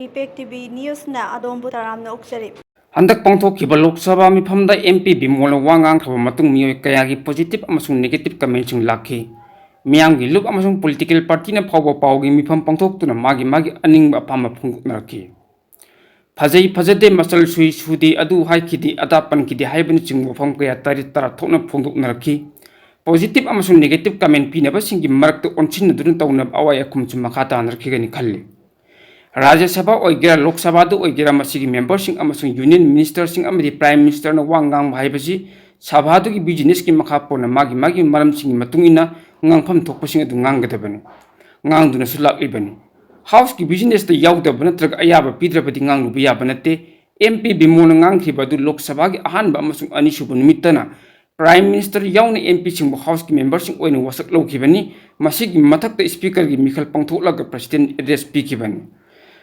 IPEC TV News na adom butaram na uksari. Handak pangthokkiba Lok Sabha mifamda MP Bimol wangang thaba matung miyoi kayagi positive amasung negative commentsing lakhi. Miyamgi lup amasung political party na phawba pawgi mifam pangthoktuna magi aningba apama phunguknarki. Phajai phajade masal sui sudi adu haikidi adapan kidi haibani chingbo pham kaya tari tara thokna phunguknarki. Positive amasung negative comment pinaba singi marakta onchinna durun tawna awaya khumchum makhata anarkigani khalli. Rajya Sabha oigera Lok Sabha du oigera masigi members sing amasung union ministers sing amadi prime minister na wangang bhaibasi sabha du gi business ki makha pona magi maram sing matungina ngangpham thokpasing adu nganggadabani ngangduna sulak ibani house ki business ta yaudabana trag ayaba pidrapati nganglu biya banate MP Bimol ngangkhiba du Lok Sabha gi ahanba amasung anisubu nimitana prime minister yauna MP sing house ki members sing oina wasak lawkhibani masigi mathakta speaker gi mikhal pangthoklaga president address pikibani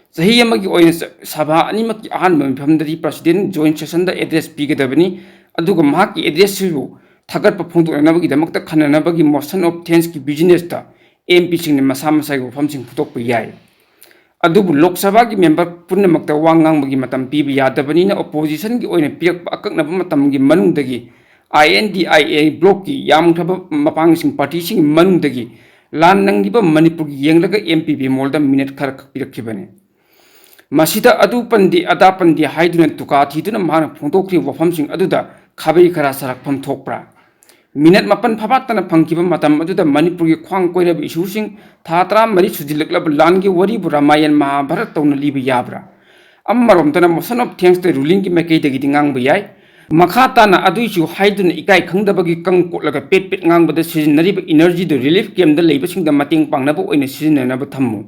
Sahi yamagi oina sabha animaki ahan mifamdari president joint session da address pigadabani aduga mahaki address sibu thagat pa phongdoknabagi damakta khananabagi motion of thanks ki business ta MP sing ni masa masai go famsing putokpa yai adubu Lok Sabha ki member punnamakta wangang bagi matam pibi yadabani na opposition ki oina piak akaknaba matam gi manungdagi INDIA block ki yamthaba mapang sing party sing manungdagi lan nangdiba Manipur gi yenglaga MP Bimol da minute khar pirakkhibani Masida adu pandi ada pandi haiduna tuka thiduna mahana phongtokri wafamsing aduda khabai khara sarak pham thokpra minute mapan phabatana phangkiba matam aduda Manipur gi khwang koirab issuing thatra mari sujilaklab langi wari bu Ramayan Mahabharat tawna libi yabra ammarom tana motion of thanks to ruling ki makai dagi dingang bu yai makha na adu issue haiduna ikai khangdabagi kang kotlaga pet ngang bada sizinariba energy do relief camp da leibasing da mating pangnaba oina sizinanaba thammu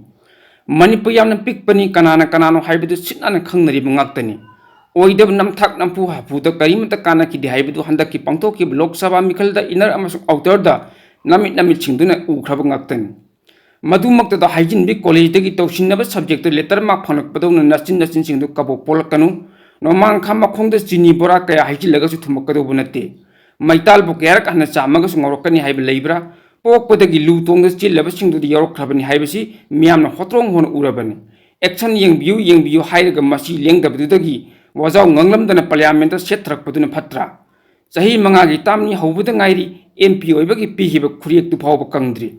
Manipur yamna pikpani kanano haibadu sinana khangnari bungaktani oidab namthak nampu hapu da karimata kana ki dihaibu handaki pangtokki Lok Sabha mikhalda inner amasuk outer da namit chingduna ukhraba ngaktani madumakta da hygiene bi college dagi tawsinnaba subject letter mark phanakpadawna nasin singdu kabo polakanu nomang khama khongda chini bora kaya haijilaga su thumakado bunate maital bu kayar kana chamaga su ngorokani haiba leibra pokpadagi lu tongda chillaba singdu yorokhrabani haibasi miyamna hotrong hon urabani action yengbiu hairaga masi lengdabdudagi wajaw nganglamdana parliament setthrakpaduna phatra sahi mangagi tamni hawbuda ngairi MP oibagi pihiba khuriek tu phawba kangdri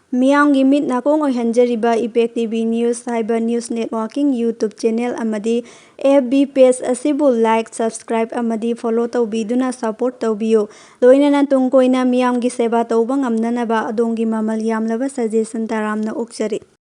Miyamgi mit nakong oy hanjariba IPEC TV News haiba news networking YouTube channel amadi FB page asibu like subscribe amadi follow tawbiduna support tawbiyo loinana tungkoina miyamgi seba tawba ngamnanaba adongi mamal yamlaba suggestion taramna ukjari